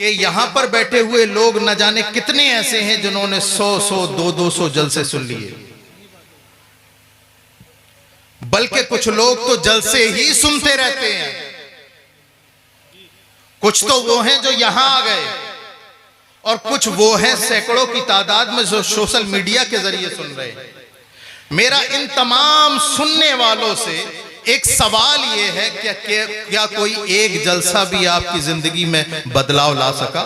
कि यहां पर बैठे हुए लोग न जाने कितने ऐसे हैं जिन्होंने 100-100 200 जलसे सुन लिए, बल्कि कुछ लोग तो जलसे ही सुनते रहते हैं। कुछ तो वो हैं जो यहां आ गए और कुछ वो हैं सैकड़ों की तादाद में जो सोशल मीडिया के जरिए सुन रहे हैं। मेरा इन तमाम सुनने वालों से एक सवाल ये है कि क्या कोई एक जलसा भी आपकी जिंदगी में बदलाव ला सका?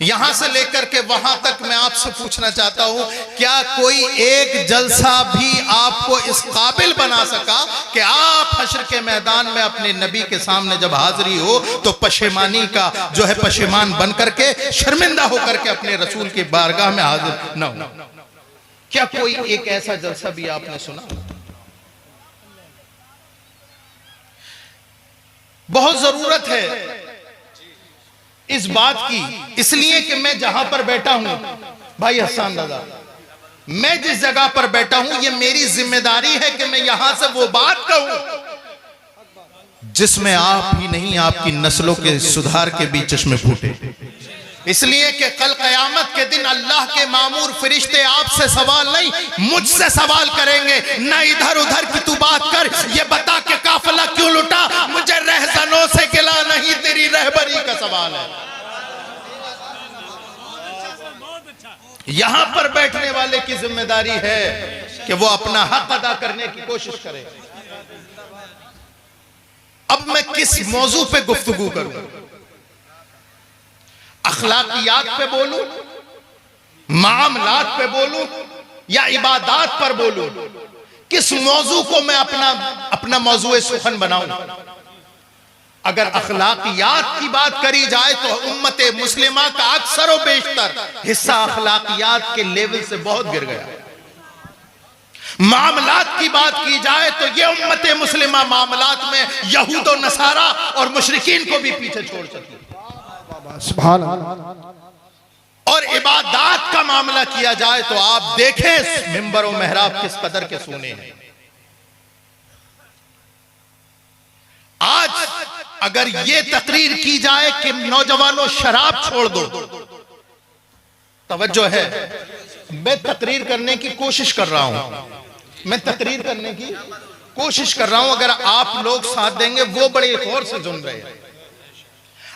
यहां से लेकर के वहां तक मैं आपसे पूछना चाहता हूं, क्या कोई एक जलसा भी आपको इस काबिल बना सका कि आप हश्र के मैदान में अपने नबी के सामने जब हाजिरी हो तो पशेमानी का जो है पशेमान बन करके शर्मिंदा होकर के अपने रसूल की बारगाह में हाजिर न हो? क्या कोई एक ऐसा जलसा भी आपने सुना? बहुत जरूरत है इस बात की, इसलिए कि मैं जहां पर बैठा हूं भाई हसन दादा, मैं जिस जगह पर बैठा हूं ये मेरी जिम्मेदारी है कि मैं यहां से वो बात कहूं जिसमें आप ही नहीं आपकी नस्लों के सुधार के भी चश्मे फूटे। इसलिए कि कल कयामत के दिन अल्लाह के मामूर फरिश्ते आपसे सवाल नहीं मुझसे सवाल करेंगे, ना इधर उधर की तू बात कर, ये बता के काफिला क्यों लुटा, मुझे रहज़नों से गिला नहीं तेरी रहबरी का सवाल है। यहां पर बैठने वाले की जिम्मेदारी है कि वो अपना हक अदा करने की कोशिश करे। अब मैं किस मौजू पे गुफ्तगू करूं? अखलाकियात पे बोलूं, मामलात पे बोलूं या इबादात पर बोलूं? किस मौजू को मैं अपना मौजू सुखन बनाऊं? अगर अखलाकियात की बात करी जाए तो उम्मत मुस्लिमा का अक्सर और बेशतर हिस्सा अखलाकियात के लेवल से बहुत गिर गया। मामलात की बात की जाए तो ये उम्मत मुस्लिमा मामलात में यहूद और नसारा और मुशरिकीन को भी पीछे छोड़ सकी। और इबादात का मामला किया जाए तो आप देखें मिंबर और मेहराब किस कदर के सोने हैं। आज अगर ये तकरीर की जाए कि नौजवानों शराब छोड़ दो, तवज्जो है, मैं तकरीर करने की कोशिश कर रहा हूं, मैं तकरीर करने की कोशिश कर रहा हूं, अगर आप लोग साथ देंगे वो बड़े गौर से सुन रहे हैं।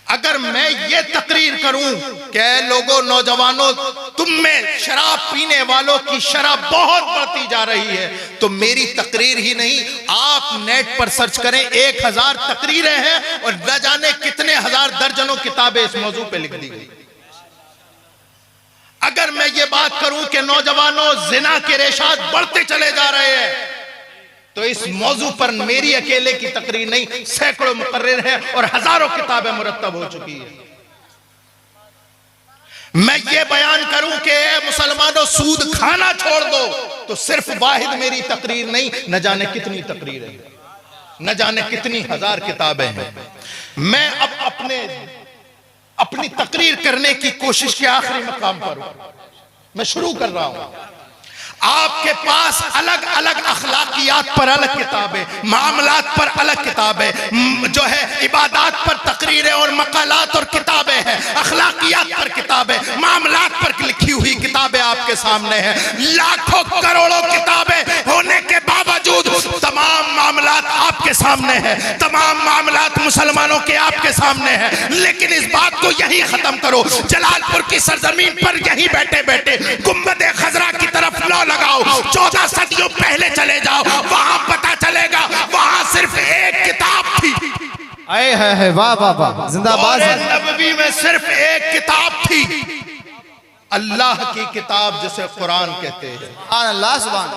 अगर मैं ये तकरीर करूं कि लोगों नौजवानों तुम में शराब पीने वालों की शराब बहुत बढ़ती जा रही है, तो मेरी तकरीर ही नहीं, आप नेट पर सर्च करें 1000 तकरीरें हैं और न जाने कितने हजार दर्जनों किताबें इस मौजू पे लिख दी गई। अगर मैं ये बात करूं कि नौजवानों जिना के रेशात बढ़ते चले जा रहे हैं, तो इस मौजू पर मेरी अकेले की तकरीर नहीं, सैकड़ों मुकर्रिर हैं और हजारों किताबें मुरत्तब हो चुकी है। मैं ये बयान करूं कि मुसलमानों सूद खाना छोड़ दो, तो सिर्फ वाहिद मेरी तकरीर नहीं, न जाने कितनी तकरीर है, न जाने कितनी हजार किताबें हैं। मैं अब अपनी तकरीर करने की कोशिश के आखिरी मकाम पर हूं, मैं शुरू कर रहा हूं। आपके पास अलग अलग अखलाकियात पर अलग किताबें, मामलात पर अलग किताबें, जो है इबादात पर तकरीरें और मकालात और किताबें हैं, अखलाकियात पर किताबें, मामलात पर लिखी हुई किताबें आपके सामने हैं। लाखों करोड़ों किताबें होने के बावजूद तमाम मामलात आपके सामने हैं, तमाम मामलात मुसलमानों के आपके सामने हैं। लेकिन इस बात को यही खत्म करो, जलालपुर की सरजमीन पर यहीं बैठे बैठे गुंबद खजरा की तरफ लौ लगाओ, 14 सदियों पहले चले जाओ, वहां पता चलेगा वहां सिर्फ एक किताब थी। आए है वाह वाह वाह, जिंदाबाद। नबवी में सिर्फ एक किताब थी, अल्लाह की किताब जिसे कुरान कहते हैं। अल्लाह सुभान।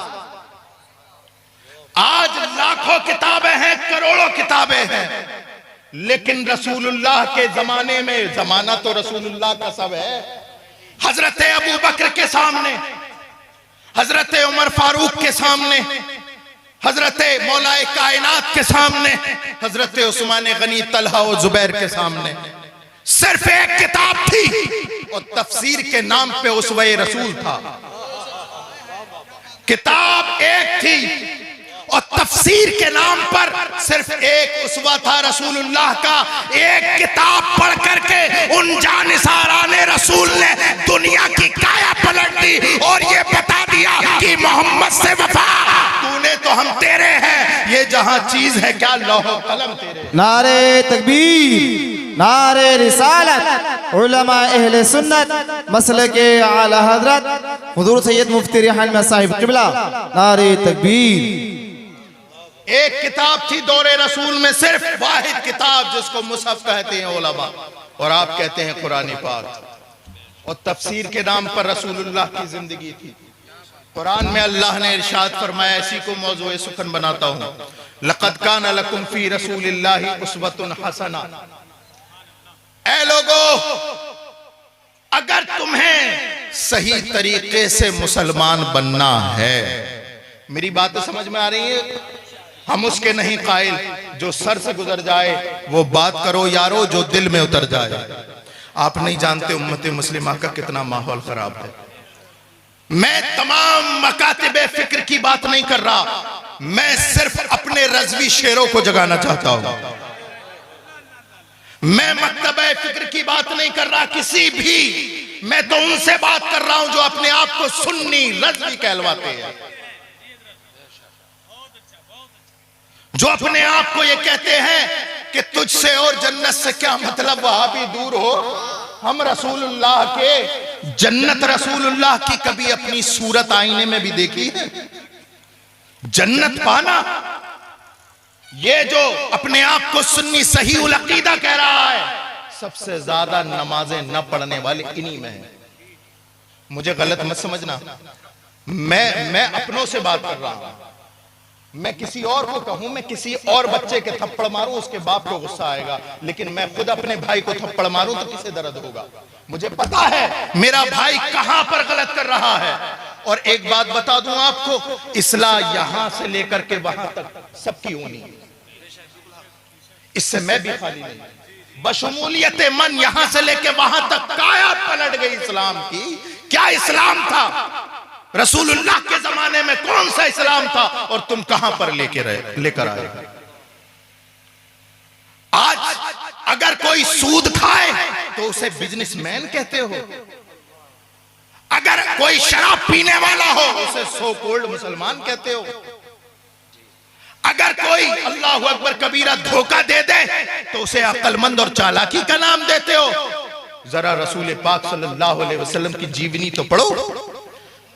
आज लाखों किताबें हैं, करोड़ों किताबें हैं, लेकिन रसूलुल्लाह के जमाने में, जमाना तो रसूलुल्लाह का सब है, हजरत अबू बकर के सामने, हजरत उमर फारूक के सामने, हजरत मौलाए कायनात के सामने, हजरत उस्मान गनी, तलहा और जुबैर के सामने सिर्फ एक किताब थी और तफसीर के नाम पे उसवे रसूल था। किताब एक थी और तफसीर के नाम पर सिर्फ एक उसवा था रसूलुल्लाह का। एक किताब जहां चीज है क्या लौह कलम तेरे। नारे तकबीर, नारे रिसालत, उलमा अहले सुन्नत मसलके आला हजरत हुजूर सैयद मुफ्ती रिहान साहिब किबला, नारे तकबीर। एक किताब थी दौरे रसूल में, सिर्फ वाहिद किताब जिसको मुसहफ कहते हैं उलमा, और आप कहते हैं कुरान पाक। और तफसीर के नाम पर रसूलुल्लाह की जिंदगी थी। कुरान में अल्लाह ने इरशाद फरमाया, इसी को मौज़ूए सुखन बनाता हूं, लक़द कान लकुम फी रसूलिल्लाहि उस्वतुन हसना। ऐ लोगो, अगर तुम्हें सही तरीके से मुसलमान बनना है, मेरी बात समझ में आ रही है? हम उसके नहीं कायल जो सर से गुजर जाए, वो बात करो यारो जो दिल में उतर जाए। आप नहीं जानते उम्मत मुस्लिमा का कितना माहौल खराब है। मैं तमाम मकातिबे फिक्र की बात नहीं कर रहा, मैं सिर्फ अपने रज़वी शेरों को जगाना चाहता हूं। मैं मकतबे फिक्र की बात नहीं कर रहा किसी भी, मैं तो उनसे बात कर रहा हूं जो अपने आप को सुन्नी रज़वी कहलवाते हैं, जो अपने आप को ये कहते हैं कि तुझसे और जन्नत से क्या मतलब, वहां भी दूर हो। हम रसूलुल्लाह के, जन्नत रसूलुल्लाह की कभी अपनी सूरत आईने में भी देखी है? जन्नत पाना, ये जो अपने आप को सुन्नी सही उल अकीदा कह रहा है, सबसे ज्यादा नमाजें न पढ़ने वाले इन्हीं में है। मुझे गलत मत समझना, मैं अपनों से बात कर रहा हूं। मैं किसी और को कहूं, मैं किसी और बच्चे के थप्पड़ मारूं, उसके बाप को गुस्सा आएगा, लेकिन मैं खुद अपने भाई को थप्पड़ मारूं तो किसे दर्द होगा? मुझे पता है मेरा भाई कहां पर गलत कर रहा है। और एक बात बता दूं आपको, इस्लाह यहां से लेकर के वहां तक सबकी होनी है, इससे मैं भी खाली नहीं। बशमूलियत मन यहां से लेकर वहां तक काया पलट गई इस्लाम की। क्या इस्लाम था? रसूलुल्लाह के जमाने में कौन सा इस्लाम था और तुम कहां पर लेकर आए? आज अगर कोई सूद खाए तो उसे बिजनेसमैन कहते हो, अगर कोई शराब पीने वाला हो उसे सो कोल्ड मुसलमान कहते हो, अगर कोई अल्लाह अकबर कबीरा धोखा दे दे तो उसे अक्लमंद और चालाकी का नाम देते हो। जरा रसूल पाक सल्लल्लाहु अलैहि वसल्लम की जीवनी तो पढ़ो।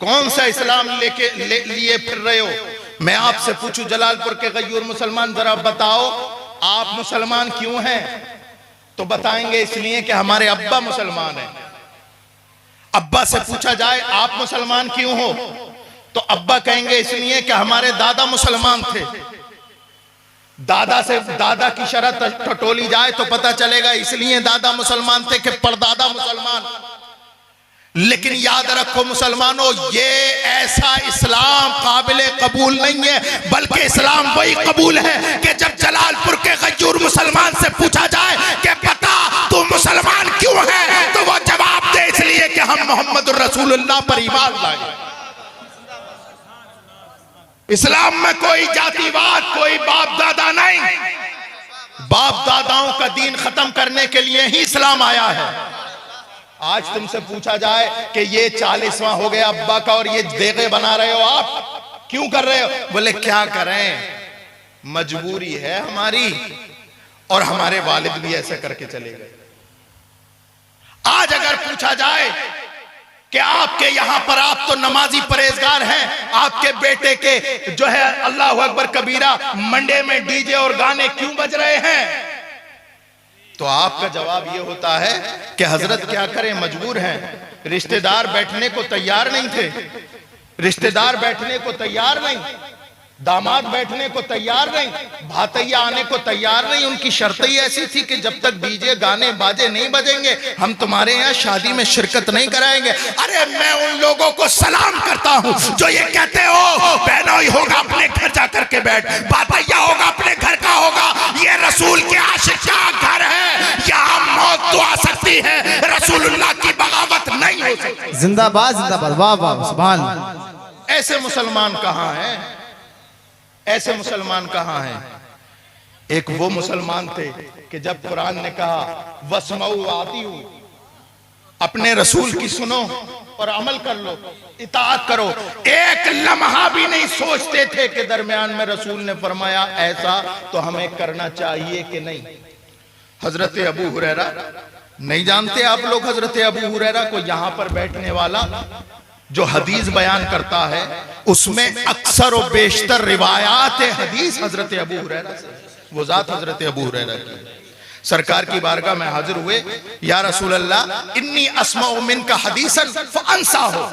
कौन सा इस्लाम लिए फिर रहे हो? मैं आपसे पूछूं, जलालपुर के गयूर मुसलमान, जरा बताओ आप मुसलमान क्यों हैं? तो बताएंगे इसलिए कि हमारे अब्बा मुसलमान हैं। अब्बा से पूछा जाए आप मुसलमान क्यों हो, तो अब्बा कहेंगे इसलिए कि हमारे दादा मुसलमान थे। दादा से दादा की शरत टटोली जाए तो पता चलेगा इसलिए दादा मुसलमान थे कि परदादा मुसलमान। लेकिन याद रखो मुसलमानों, ये ऐसा इस्लाम काबिल कबूल नहीं है, बल्कि इस्लाम वही कबूल है कि जब जलालपुर के गयूर मुसलमान से पूछा जाए कि बता तू मुसलमान क्यों है, तो वो जवाब दे इसलिए कि हम मोहम्मद रसूलुल्लाह पर ईमान लाए। इस्लाम में कोई जातिवाद, कोई बाप दादा नहीं। बाप दादाओं का दीन खत्म करने के लिए ही इस्लाम आया है। आज तुमसे पूछा जाए कि ये 40वां हो गया अब्बा का और ये देगे बना रहे हो आप, क्यों कर रहे हो? बोले क्या करें, मजबूरी है हमारी, और हमारे वालिद भी ऐसे करके चले गए। आज अगर पूछा जाए कि आपके यहां पर, आप तो नमाजी परहेजगार हैं, आपके बेटे के जो है अल्लाह अकबर कबीरा मंडे में डीजे और गाने क्यों बज रहे हैं, तो आपका जवाब यह होता है कि हजरत क्या करें, मजबूर हैं। रिश्तेदार बैठने को तैयार नहीं थे, रिश्तेदार बैठने को तैयार नहीं, दामाद बैठने को तैयार नहीं, भातैया आने को तैयार नहीं। उनकी शर्त ही ऐसी थी कि जब तक डीजे गाने बाजे नहीं बजेंगे हम तुम्हारे यहाँ शादी में शिरकत नहीं कराएंगे। अरे मैं उन लोगों को सलाम करता हूँ जो ये कहते हो बहनोई होगा अपने घर जाकर के बैठ, भातैया होगा अपने घर का होगा, ये रसूल के आशिक का घर है, यहाँ मौत तो आ सकती है, रसूलुल्लाह की बगावत नहीं हो सकती। जिंदाबाद जिंदाबाद, वाह वाह सुभान अल्लाह। ऐसे मुसलमान कहाँ हैं? ऐसे मुसलमान कहां हैं? एक वो मुसलमान थे कि जब कुरान ने कहा वस्मऊ आती हूं, अपने रसूल की सुनो और अमल कर लो, इताअत करो। एक लम्हा भी नहीं सोचते थे कि दरमियान में रसूल ने फरमाया ऐसा तो हमें करना चाहिए कि नहीं। हजरत अबू हुरैरा, नहीं जानते आप लोग हजरत अबू हुरैरा को? यहां पर बैठने वाला जो हदीस बयान करता है उसमें अक्सर और बेशतर रिवायात हदीस हजरत अबू हुरैरा से, वो जात हजरत अबू हुरैरा की। सरकार की बारगाह में हाजिर हुए, या रसूल अल्लाह इन्नी अस्माउ मिनका हदीसन फअंसा हो।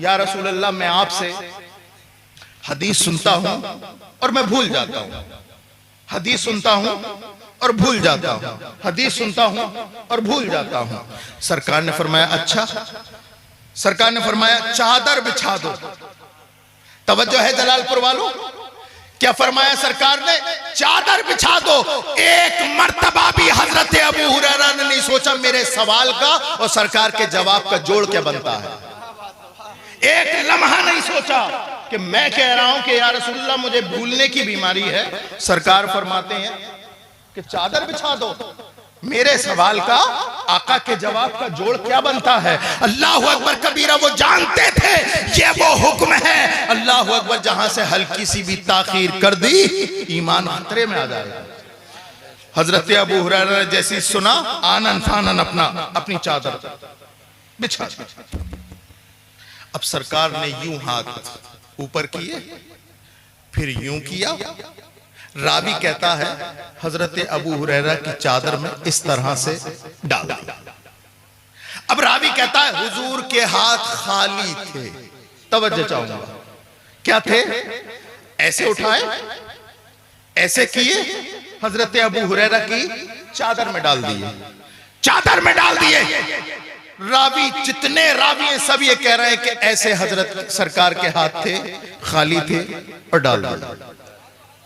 या रसूल अल्लाह मैं आपसे हदीस सुनता हूं और मैं भूल जाता हूं, हदीस सुनता हूं और भूल जाता हूं, हदीस सुनता हूं और भूल जाता हूं। सरकार ने फरमाया अच्छा। सरकार ने फरमाया चादर बिछा दो। तवज्जो है जलालपुर वालों, क्या फरमाया सरकार ने? चादर बिछा दो। एक मर्तबा भी हजरत अबू हुरैरा ने नहीं सोचा मेरे सवाल का और सरकार के जवाब का जोड़ क्या बनता है। एक लम्हा नहीं सोचा कि मैं कह रहा हूं कि या रसूलल्लाह मुझे भूलने की बीमारी है। सरकार फरमाते हैं कि चादर बिछा दो, मेरे सवाल का आका के जवाब का जोड़ क्या बनता है। अल्लाह अकबर कबीरा, वो जानते थे ये वो हुक्म है। अल्लाह अकबर, जहां से हल्की सी भी ताखीर कर दी ईमान खतरे में आ जाएगा। हजरत अबू हुरैरा ने जैसी सुना, आनन फानन अपनी चादर बिछा दी। अब सरकार ने यूं हाथ ऊपर किए, फिर यूं किया। रावी कहता है हजरत अबू हुरैरा की चादर में इस तरह से डाल दिया। अब रावी कहता है हुजूर के हाथ खाली थे। तवज्जो चाहूंगा, क्या थे? ऐसे उठाए, ऐसे किए, हजरत अबू हुरैरा की चादर में डाल दिए, चादर में डाल दिए। रावी, जितने रावी हैं सब ये कह रहे हैं कि ऐसे हजरत सरकार के हाथ थे, खाली थे और डाल दिए,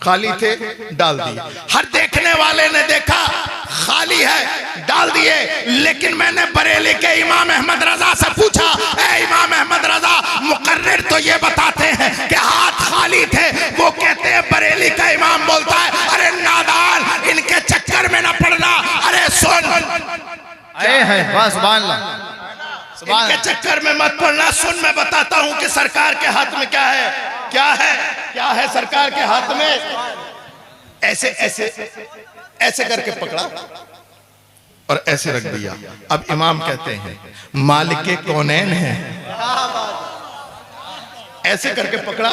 खाली थे डाल दिए। हर देखने वाले ने देखा खाली है, डाल दिए। लेकिन मैंने बरेली के इमाम अहमद रजा से पूछा, ए इमाम अहमद रजा, मुकर्रिर तो ये बताते हैं कि हाथ खाली थे। वो कहते हैं, बरेली का इमाम बोलता है, अरे नादान, इनके चक्कर में ना पड़ना। अरे सुन, इनके चक्कर में मत पड़ना। सुन, मैं बताता हूं कि सरकार के हाथ में क्या है, क्या है, क्या है सरकार के हाथ में। ऐसे ऐसे ऐसे करके पकड़ा और ऐसे रख दिया। अब इमाम कहते हैं मालिक कौनैन है, ऐसे करके पकड़ा,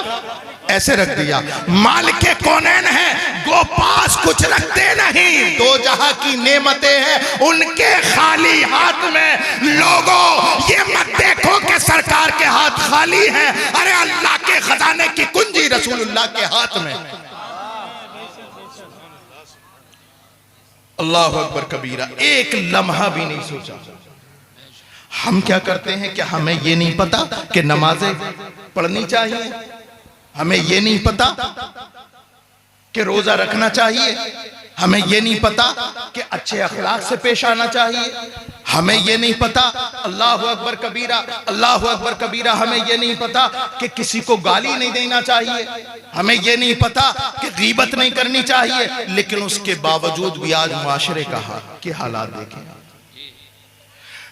ऐसे रख दिया। मालिक कौनैन है, गो पास कुछ रखते नहीं, दो जहां की नेमतें हैं उनके खाली हाथ में। लोगों ये मत देखो कि सरकार के हाथ खाली हैं, अरे अल्लाह के खजाने की कुंजी रसूलुल्लाह के हाथ में। अल्लाह अकबर कबीरा, एक लम्हा भी नहीं सोचा। हम क्या करते हैं कि हमें ये नहीं पता कि नमाजें पढ़नी चाहिए, हमें ये नहीं पता कि रोजा रखना चाहिए, हमें ये नहीं पता कि अच्छे अखलाक से पेश आना चाहिए, हमें ये नहीं पता, अल्लाह अकबर कबीरा, अल्लाह अकबर कबीरा, हमें ये नहीं पता कि किसी को गाली नहीं देना चाहिए, हमें ये नहीं पता कि गीबत नहीं करनी चाहिए। लेकिन उसके बावजूद भी आज मुआशरे के हालात देखें।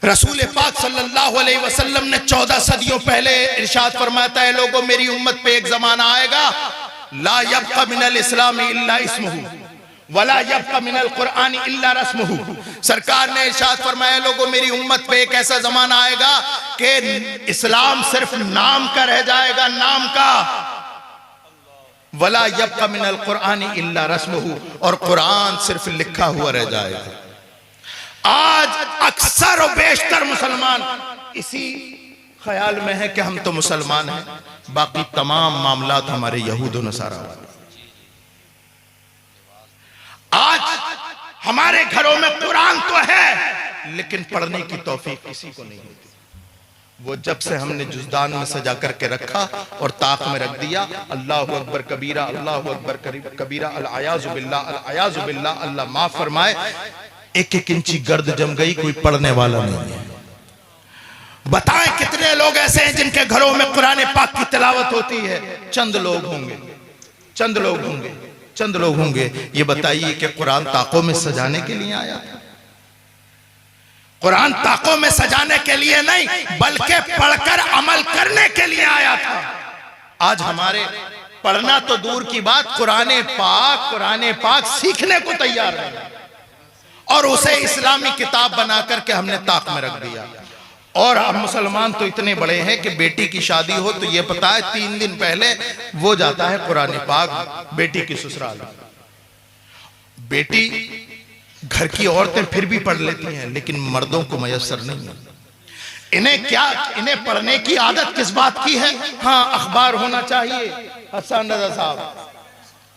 रसूल पाक सल्लल्लाहु अलैहि वसल्लम ने 14 सदियों पहले इरशाद फरमाया है, लोगों मेरी उम्मत पे एक जमाना आएगा, ला यब्का मिनल इस्लाम इल्ला इस्मुहु वला यब्का मिनल कुरआन इल्ला रस्मुहु। सरकार ने इरशाद फरमाया, लोगों मेरी उम्मत पे एक ऐसा जमाना आएगा कि इस्लाम सिर्फ नाम का रह जाएगा, नाम का। वला यब्का मिनल कुरआन इल्ला रस्मुहु, और कुरान सिर्फ लिखा हुआ रह जाएगा। आज अक्सर और बेशतर मुसलमान इसी ख्याल में है कि हम तो मुसलमान हैं, बाकी तमाम मामलात हमारे यहूद और नसारा वाले। आज हमारे घरों में कुरान तो है लेकिन पढ़ने की तौफीक किसी को नहीं होती। वो जब से हमने जुज़दान में सजा करके रखा और ताक में रख दिया, अल्लाह अकबर कबीरा, अल्लाह अकबर कबीरा, अल आयाज़ु बिल्लाह, अल्लाह माफ फरमाए, एक एक इंची गर्द जम गई, कोई पढ़ने वाला नहीं है। बताएं कितने लोग ऐसे हैं जिनके घरों में कुरान पाक की तिलावत होती है? चंद लोग होंगे, चंद लोग होंगे, चंद लोग होंगे। ये बताइए कि कुरान ताकों में सजाने के लिए आया? कुरान ताकों में सजाने के लिए नहीं बल्कि पढ़कर अमल करने के लिए आया था। आज हमारे पढ़ना तो दूर की बात, कुरान पाक सीखने को तैयार नहीं, और उसे इस्लामी किताब बना करके हमने ताक में रख दिया। और अब मुसलमान तो इतने बड़े हैं कि बेटी की शादी हो तो ये पता है 3 दिन पहले वो जाता है कुरान पाक बेटी की ससुराल। बेटी घर की औरतें फिर भी पढ़ लेती हैं, लेकिन मर्दों को मयसर नहीं है। इन्हें पढ़ने की आदत किस बात की है? हाँ, अखबार होना चाहिए, हसन रजा साहब,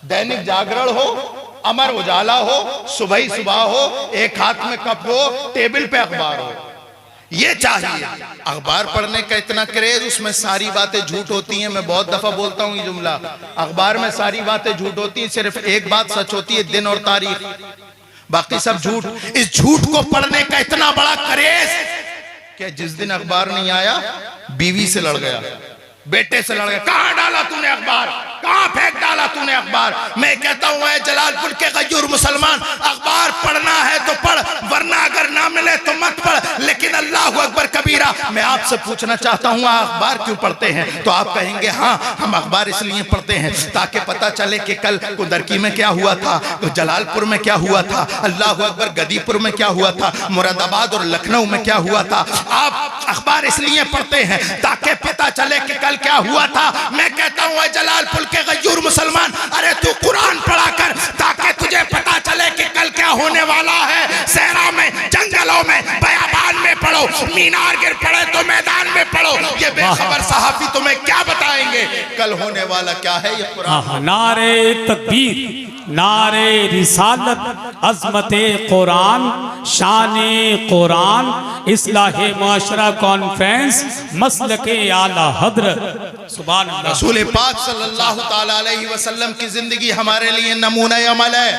दैनिक जागरण हो, अमर उजाला हो, सुबह हो, एक हाथ में कप हो, टेबल पे अखबार हो, ये चाहिए। अखबार पढ़ने का इतना क्रेज, उसमें सारी बातें झूठ होती हैं। मैं बहुत दफा बोलता हूं ये जुमला, अखबार में सारी बातें झूठ होती हैं, सिर्फ एक बात सच होती है, दिन और तारीख, बाकी सब झूठ। इस झूठ को पढ़ने का इतना बड़ा क्रेज कि जिस दिन अखबार नहीं आया बीवी से लड़ गया, बेटे से लड़ गया, कहां डाला तूने अखबार, कहां फेंक डाला तूने अखबार। मैं कहता हूं ऐ जलालपुर के गयूर मुसलमान, अखबार पढ़ना है तो पढ़, वरना अगर ना मिले तो मत पढ़। लेकिन अल्लाहु अकबर कबीरा, मैं आपसे पूछना चाहता हूं अखबार क्यों पढ़ते हैं? तो आप कहेंगे हाँ, हम अखबार इसलिए पढ़ते हैं ताकि पता चले कि कल कुदरकी में क्या हुआ था, तो जलालपुर में क्या हुआ था, अल्लाहु अकबर गदीपुर में क्या हुआ था, मुरादाबाद और लखनऊ में क्या हुआ था। आप अखबार इसलिए पढ़ते हैं ताकि पता चले कि कल क्या हुआ था। मैं कहता हूं जलालपुर के गयूर मुसलमान, अरे तू कुरान पढ़ा कर ताकि तुझे पता चले कि कल क्या होने वाला है। सहरा में, जंगलों में, बयाबान में पढ़ो, मीनार गिर पड़े तो मैदान में पढ़ो। ये बेखबर सहाफी तुम्हें क्या बताएंगे कल होने वाला क्या है। ये कुरान। नारे तकबीर, नारे रिसालत, अज़मते कुरान, शाने कुरान, इस्लाहे मुआशरा कॉन्फ्रेंस, मसलके आला हज़रत। सुभान अल्लाह। रसूल पाक सल्लल्लाहु ताला अलैहि वसल्लम की जिंदगी हमारे लिए नमूना अमल है।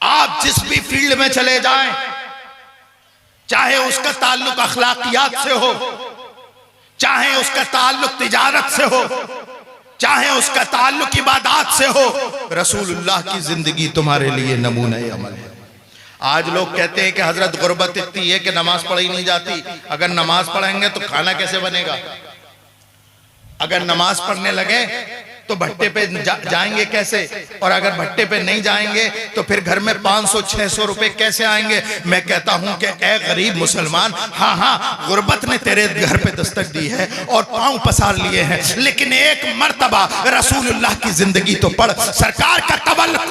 आप जिस भी फील्ड में चले जाएं, चाहे उसका ताल्लुक अखलाकियात से हो, चाहे उसका ताल्लुक तिजारत से हो, चाहे उसका ताल्लुक इबादत से हो, रसूलुल्लाह की जिंदगी तुम्हारे लिए नमूना अमल है। आज लोग कहते हैं कि हजरत गुर्बत इतनी है कि नमाज पढ़ी नहीं जाती। अगर नमाज पढ़ेंगे तो खाना कैसे बनेगा? अगर नमाज पढ़ने लगे तो भट्टे पे जाएंगे कैसे? और अगर भट्टे पे नहीं जाएंगे तो फिर घर में 500-600 रुपए कैसे आएंगे? मैं कहता हूं कि ए गरीब मुसलमान, हाँ, गुर्बत ने तेरे घर पे दस्तक दी है और पांव पसार लिए हैं, लेकिन एक मर्तबा रसूलुल्लाह की जिंदगी तो पढ़। सरकार का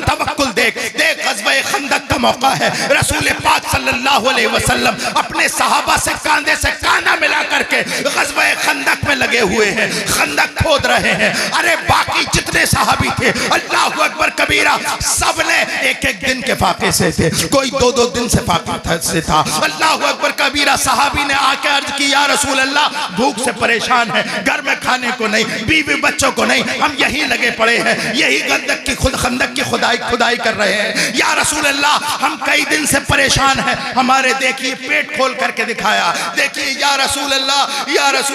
तवक्कुल देख। ग़ज़वा खंदक का मौका है, रसूल पाक सल्लल्लाहु अलैहि वसल्लम अपने सहाबा से कांधे से कांधा मिला करके ग़ज़वा खंदक में लगे हुए हैं, खंदक खोद रहे हैं। अरे बाकी जितने सहाबी थे, अल्लाहु अकबर कबीरा, सब ने एक दिन के फाके से थे, कोई 2-2 दिन से फाका से था। अल्लाहु अकबर कबीरा, सहाबी ने आके अर्ज की, या रसूल अल्लाह, भूख से परेशान है, घर में खाने को नहीं, बीवी बच्चों को नहीं, हम यहीं लगे पड़े हैं, यही खंदक की खुदाई कर रहे हैं। या रसूल अल्लाह, हम कई दिन से परेशान हैं, हमारे देखिए पेट खोल करके दिखाया, देखिए या रसूल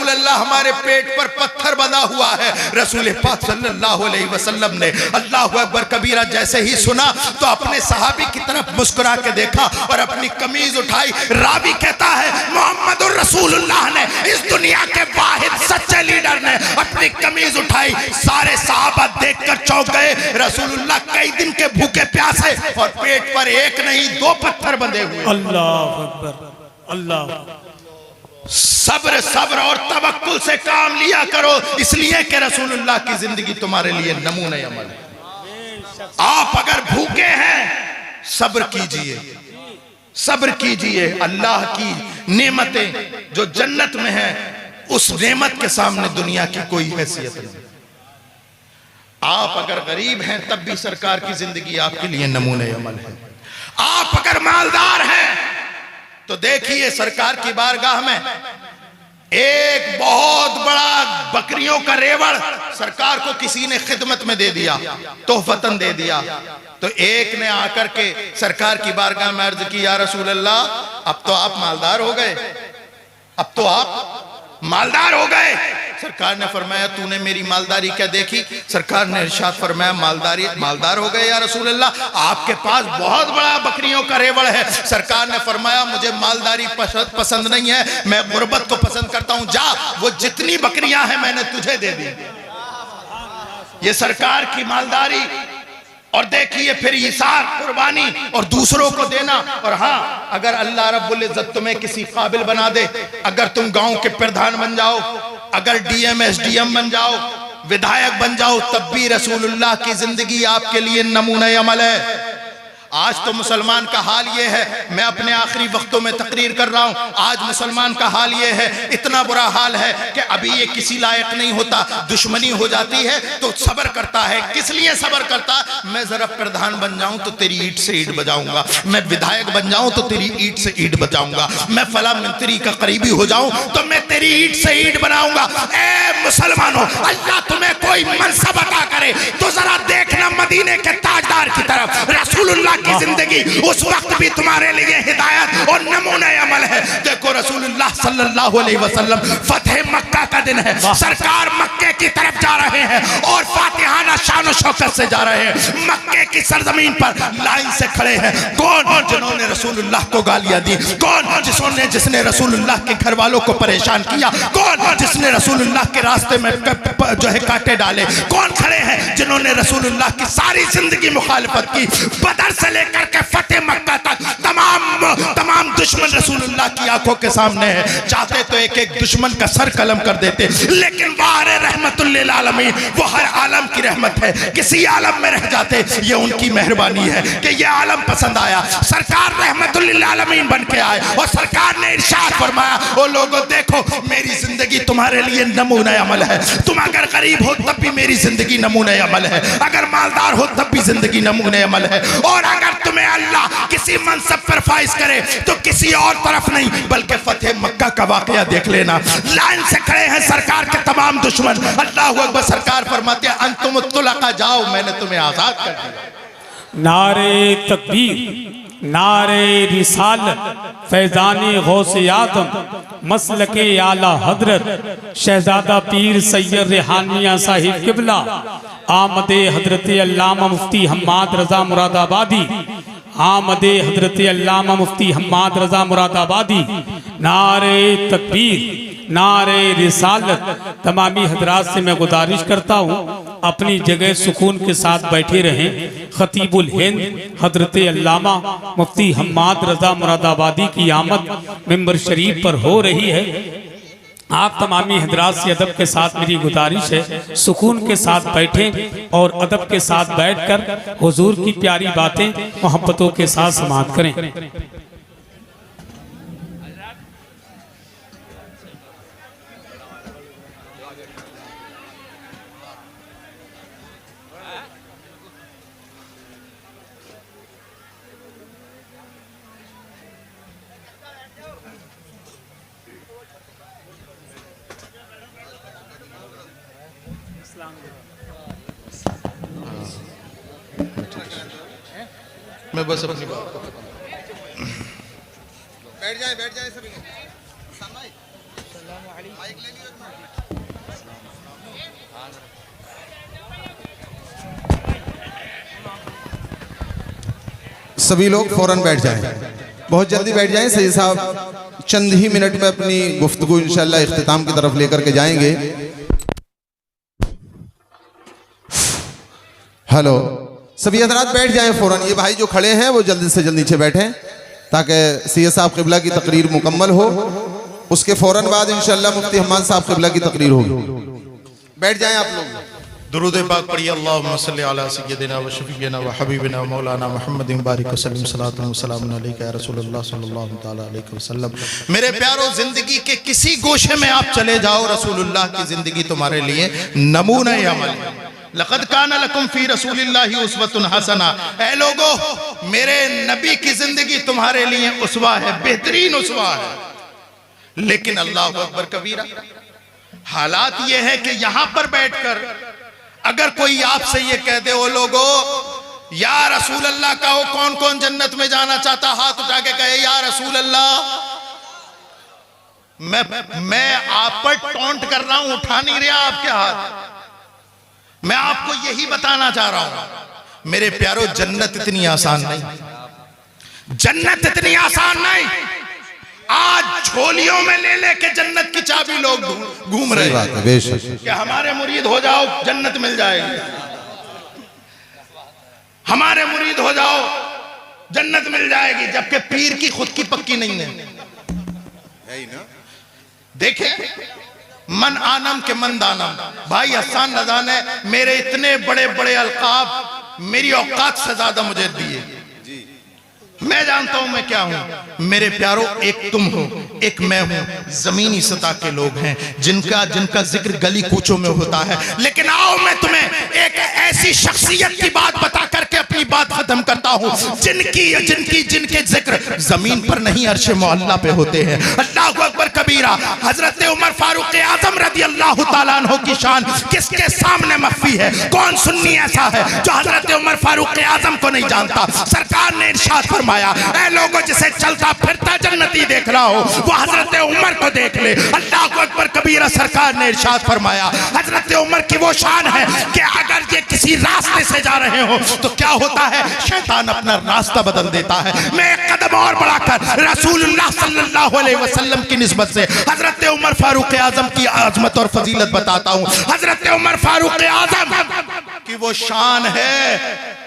अल्लाह, हमारे पेट पर पत्थर बंधा हुआ है। रसूल पाक सल्लल्लाहु अलैहि वसल्लम ने अल्लाहु अकबर कबीरा जैसे ही सुना तो अपने सहाबी की तरफ मुस्कुरा के देखा और अपनी कमीज उठाई। रावी कहता है मोहम्मदुर रसूलुल्लाह ने, इस दुनिया के वाहिद सच्चे लीडर ने अपनी कमीज उठाई। सारे सहाबा देखकर चौंक गए। रसूलुल्लाह कई दिन के भूखे प्यासे और पेट पर एक नहीं 2 पत्थर बंधे हुए। अल्लाह अकबर, अल्लाह। सब्र और तवक्कुल से काम लिया करो, इसलिए कि रसूलुल्लाह की जिंदगी तुम्हारे लिए नमूने अमल है। आप अगर भूखे हैं, सब्र कीजिए, सब्र कीजिए। अल्लाह की नेमतें जो जन्नत में है, उस नेमत के सामने दुनिया की कोई हैसियत नहीं। आप अगर गरीब हैं तब भी सरकार की जिंदगी आपके लिए नमूने अमल है। आप अगर मालदार हैं तो देखिए सरकार की बारगाह में एक बहुत बड़ा बकरियों का रेवड़ सरकार को किसी ने खिदमत में दे दिया, तोहफतन दे दिया। तो एक ने आकर के सरकार की बारगाह में अर्ज की, या रसूल अल्लाह, अब तो आप मालदार हो गए, अब तो आप मालदार हो गए। सरकार ने फरमाया तूने मेरी मालदारी क्या देखी? सरकार ने इरशाद फरमाया मालदार हो गए या रसूल अल्लाह, आपके पास बहुत बड़ा बकरियों का रेवड़ है। सरकार ने फरमाया मुझे मालदारी पसंद नहीं है, मैं गुर्बत को पसंद करता हूं, जा वो जितनी बकरियां हैं मैंने तुझे दे दी। ये सरकार की मालदारी। और देखिए फिर इसार, कुर्बानी और दूसरों को देना। और हाँ, अगर अल्लाह रब्बुल इज्जत तुम्हें किसी काबिल बना दे, अगर तुम गांव के प्रधान बन जाओ, अगर डीएम एसडीएम बन जाओ, विधायक बन जाओ, तब भी रसूलुल्लाह की जिंदगी आपके लिए नमूना अमल है। आज तो मुसलमान का हाल ये है, मैं अपने आखिरी वक्तों में तकरीर कर रहा हूँ, आज मुसलमान का हाल ये है, इतना बुरा हाल है कि अभी ये किसी लायक नहीं होता, दुश्मनी हो जाती है तो सब्र करता है। किस लिए सब्र करता? मैं जरा प्रधान बन जाऊं तो तेरी ईंट से ईंट बजाऊंगा, मैं विधायक बन जाऊं तो तेरी ईंट से ईंट बजाऊंगा, मैं फला मंत्री का करीबी हो जाऊं तो मैं तेरी ईंट से ईंट बनाऊंगा। ए मुसलमानों, अल्लाह तुम्हें कोई मनसब अता करे तो जरा देखना मदीने के ताजदार की तरफ। रसूलुल्लाह की जिंदगी उस वक्त भी तुम्हारे लिए हिदायत और नमूना अमल है। देखो रसूलुल्लाह सल्लल्लाहु अलैहि वसल्लम, फतेह मक्का का दिन है, सरकार मक्के की तरफ जा रहे हैं और फातिहाना शान और शौकत से जा रहे हैं। मक्के की सरजमीन पर लाइन से खड़े हैं कौन? जिन्होंने रसूलुल्लाह को गालियां दी। कौन? जिसने रसूलुल्लाह के घर वालों को परेशान किया। कौन? जिसने रसूलुल्लाह के रास्ते में जो है कांटे डाले। कौन खड़े हैं जिन्होंने रसूलुल्लाह की सारी जिंदगी मुखालिफत की? बदर से लेकर के फतेह मक्का तक तमाम दुश्मन रसूलुल्लाह की आंखों के सामने है। चाहते तो एक एक दुश्मन का सर कलम कर देते, लेकिन बाहर रहमतुल लिल आलमीन, वो हर आलम की रहमत है, किसी आलम में रह जाते, ये उनकी मेहरबानी है कि ये आलम पसंद आया। सरकार रहमतुल लिल आलमीन बन के आए और सरकार ने इरशाद फरमाया, ओ लोगों देखो मेरी जिंदगी तुम्हारे लिए नमूना अमल है। तुम अगर गरीब हो तब भी मेरी जिंदगी नमूना अमल है, अगर मालदार हो तब भी जिंदगी नमूना अमल है। और अगर तुम्हें अल्लाह किसी मनसब पर फाइज करे तो किसी और तरफ नहीं बल्कि फतेह मक्का का वाकया देख लेना। लाइन से खड़े हैं सरकार के तमाम दुश्मन। अल्लाहू अकबर। सरकार फरमाते हैं अंतुम तुलका, जाओ मैंने तुम्हें आजाद कर दिया। नारे तकबीर, नारे रिसालत, फैज़ाने गौसे आदम, मसलके आला हजरत शहजादा पीर सैयद रेहानिया साहिब किबला, आमदे हजरत अल्लामा मुफ्ती हम्माद रजा मुरादाबादी, आमदे हजरत अल्लामा मुफ्ती हम्माद रजा मुरादाबादी। नारे तकबीर, नारे रिसालत। तमामी हजरात से मैं गुजारिश करता हूँ अपनी जगह सुकून के साथ बैठे रहें। खतीबुल हिंद हजरत अल्लामा मुफ्ती हम्माद रजा मुरादाबादी की आमद मिंबर शरीफ पर हो रही है। आप तमामी हजरात से अदब के साथ मेरी गुजारिश है, सुकून के साथ बैठें और अदब के साथ बैठकर हुजूर की प्यारी बातें मोहब्बतों के साथ समाअत करें। मैं बस अपनी बात बैठ जाए सभी। सभी लोग फौरन बैठ जाएं, बहुत जल्दी बैठ जाएं। सैयद साहब चंद ही मिनट में अपनी गुफ्तगू इंशाअल्लाह इख्तिताम की तरफ लेकर के जाएंगे। हेलो, सभी हजरात बैठ जाएं फौरन। ये भाई जो खड़े हैं वो जल्दी से जल्दी नीचे बैठें ताकि सैयद साहब क़िबला की तकरीर मुकम्मल हो। उसके फौरन बाद इंशाअल्लाह मुफ्ती हम्माद साहब क़िबला की तकरीर होगी। बैठ जाएं आप लोग। दुरूद पाक पढ़िए। अल्लाहुम्मा सल्लि अला सय्यिदिना व शफीना व हबीबिना व मौलाना मुहम्मदिन बारिक वसल्लम सलातु व सलामुन अलैका या रसूलुल्लाह सल्लल्लाहु तआला अलैहि वसल्लम। मेरे प्यारो, जिंदगी के किसी गोशे में आप चले जाओ, रसूलुल्लाह की जिंदगी तुम्हारे लिए नमूना अमल है। लक़द काना लकुम फी रसूलिल्लाहि उस्वतुन हसना। ऐ लोगो, मेरे नबी की जिंदगी तुम्हारे लिए उसवा है, बेहतरीन उसवा है। लेकिन अल्लाहु अकबर कबीरा, हालात ये है कि यहां पर बैठकर अगर कोई आपसे ये कह दे, ओ लोगो या रसूल अल्लाह का हो, कौन कौन जन्नत में जाना चाहता, हाथ उठा के कहे या रसूल अल्लाह। मैं आप पर टॉन्ट कर रहा हूं, उठा नहीं रहा आपके हाथ। मैं आपको यही बताना चाह रहा हूं मेरे प्यारो, जन्नत इतनी आसान नहीं, जन्नत इतनी आसान नहीं। आज झोलियों में ले लेके जन्नत की चाबी लोग घूम रहे हैं कि हमारे मुरीद हो जाओ जन्नत मिल जाएगी, हमारे मुरीद हो जाओ जन्नत मिल जाएगी, जबकि पीर की खुद की पक्की नहीं है। देखे मन आनम के मन दानम। भाई हसन रजा ने मेरे इतने बड़े बड़े अलकाब मेरी औकात से ज्यादा मुझे दिए। मैं जानता हूं मैं क्या हूं। मेरे प्यारो, एक तुम हो, एक मैं हूं, जमीनी सतह के लोग हैं जिनका जिक्र गली कूचों में होता है। लेकिन आओ मैं तुम्हें एक ऐसी शख्सियत की बात बता करके अपनी बात खत्म करता हूं जिनके जिक्र जमीन पर नहीं अर्शे मुअल्ला पे होते हैं। अल्लाहु अकबर कबीरा। हजरत उमर फारूक आजम रज़ी अल्लाह तआला अन्हु की शान किसके सामने मख्फी है? कौन सुन्नी ऐसा है जो हजरत उमर फारूक आजम को नहीं जानता? सरकार ने इरशाद फरमाया, ऐ लोगों जिसे चलता फिरता जन्नती देख रहा हो वो हजरत उमर को देख ले। अल्लाहु अकबर कबीरा। सरकार ने इरशाद फरमाया, हजरत उमर की वो शान है कि अगर ये किसी रास्ते से जा रहे हो तो क्या होता है, शैतान अपना रास्ता बदल देता है। मैं एक कदम और बढ़ाकर रसूलुल्लाह सल्लल्लाहु अलैहि वसल्लम की निस्बत से हजरत उमर फारूक आजम की आजमत और फजीलत बताता हूँ। हजरत उमर फारूक आजम की वो शान है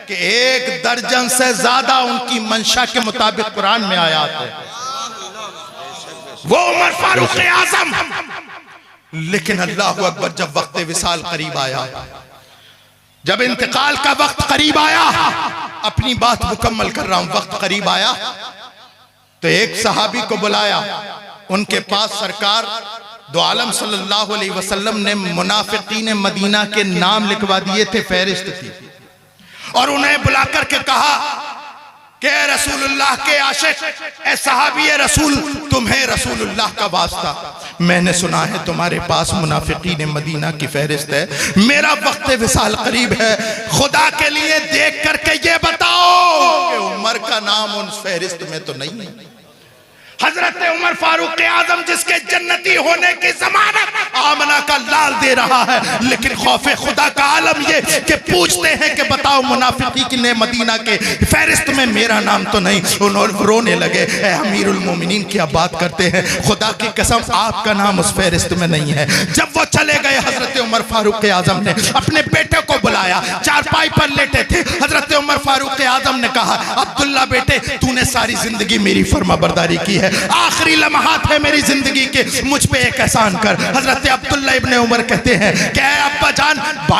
कि 1 दर्जन से ज्यादा उनकी मंशा के मुताबिक कुरान में आयात है। वो उमर फारूक आजम। लेकिन अल्लाहु अकबर, जब वक्त विसाल करीब आया, जब इंतकाल का वक्त करीब आया, अपनी बात मुकम्मल कर रहा हूं, वक्त करीब आया तो एक सहाबी को बुलाया। उनके पास सरकार दो आलम सल्लल्लाहु अलैहि वसल्लम ने मुनाफिकीन मदीना के नाम लिखवा दिए थे, फहरिस्त थी, और उन्हें बुलाकर के कहा कि रसूलुल्लाह के आशिक, ए सहाबी रसूल, तुम्हें रसूलुल्लाह का वास्ता, मैंने सुना है तुम्हारे पास मुनाफिकीन मदीना की फहरिस्त है, मेरा वक्त विसाल करीब है, खुदा के लिए देख करके ये बताओ कि उमर का नाम उन फहरिस्त में तो नहीं है। हजरत उमर फारूक आजम जिसके जन्नती होने की जमानत आमना का लाल दे रहा है, लेकिन खौफे खुदा का आलम ये कि पूछते हैं कि बताओ मुनाफिकीन मदीना के फहरिस्त में मेरा नाम तो नहीं। उन्होंने रोने लगे, ए अमीरुल मोमिनीन क्या बात करते हैं, खुदा की कसम आपका नाम उस फहरिस्त में नहीं है। जब वो चले गए, हजरत उमर फारूक आजम ने अपने बेटे को बुलाया, चारपाई पर लेटे थे। हजरत उमर फारूक आजम ने कहा, अब्दुल्ला बेटे, तूने सारी जिंदगी मेरी फर्माबरदारी की है, आखिरी लम्हात है मेरी जिंदगी के, मुझ पे एक एहसान कर। हजरत अब्दुल्ला इब्ने उमर कहते हैं, क्या अब्बा जान,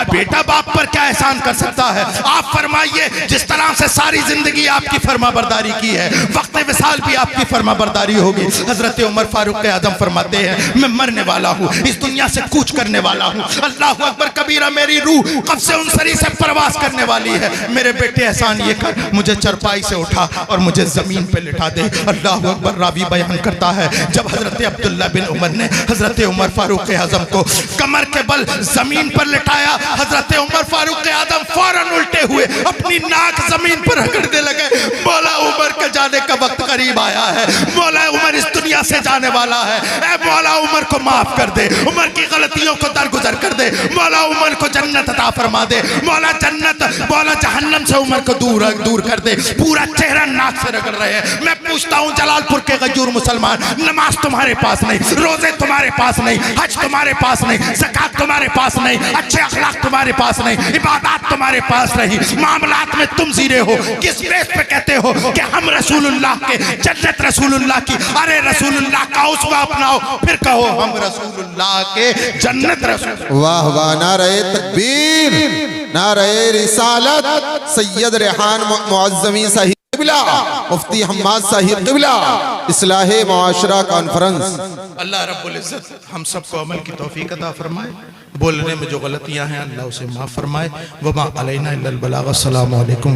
बेटा बाप पर क्या एहसान कर सकता है, आप फरमाइए, जिस तरह से सारी जिंदगी आपकी फर्माबरदारी की है, वक्त विसाल भी आपकी फर्माबरदारी होगी। हजरत उमर फारूक आजम फरमाते हैं, मैं मरने वाला हूँ, इस दुनिया से कूच करने वाला हूँ, अल्लाहु अकबर कबीरा, मेरी रूह कब से उनसरी से प्रवास करने वाली है, मेरे बेटे एहसान ये कर, मुझे चरपाई से उठा और मुझे जमीन पे लिटा दे। अल्लाहु अकबर। रावी बयान करता है, जब हजरत अब्दुल्ला बिन उमर ने हजरत उमर फारूक आजम को कमर के बल जमीन पर लिटाया, हजरत उमर फारूक आजम फौरन उल्टे हुए अपनी नाक जमीन पर रगड़ने लगे। मौला उमर के जाने का वक्त करीब आया है, मौला उमर इस दुनिया से जाने वाला है, ऐ मौला उमर को माफ कर दे, उमर की गलतियों को दरगुजर कर दे, मौला उमर को जन्नत अता फरमा दे, मौला जन्नत, मौला जहन्नम से उमर को दूर कर दे। पूरा चेहरा नाक से रगड़ रहे हैं। मैं पूछता हूँ, जलालपुर के गजूर मुसलमान, नमाज तुम्हारे पास नहीं, रोजे तुम्हारे पास नहीं, हज तुम्हारे पास नहीं, ज़कात तुम्हारे पास नहीं, अच्छे अखलाक तुम्हारे पास नहीं, इबादत तुम्हारे पास नहीं, मामलात में तुम जीरे हो, किस बेस पे कहते हो कि हम रसूलुल्लाह के जन्नत रसूलुल्लाह की? अरे रसूलुल्लाह का उसवा अपनाओ, फिर कहो हम रसूलुल्लाह के जन्नत रसूल। वाह वाह, नारे तकबीर, नारे रिसालत। सैयद रेहान मुअज़्ज़मी साहिब क़िबला, मुफ्ती हम्माद साहिब क़िबला, इस्लाहे मुआशरा कॉन्फ्रेंस। अल्लाह रब्बुल इज़्ज़त हम सबको अमल की तौफीक अता फरमाए, बोलने में जो गलतियां हैं अल्लाह उसे माफ़ फरमाए। वमा अलैना इल्लल बलाग। अस्सलामु अलैकुम।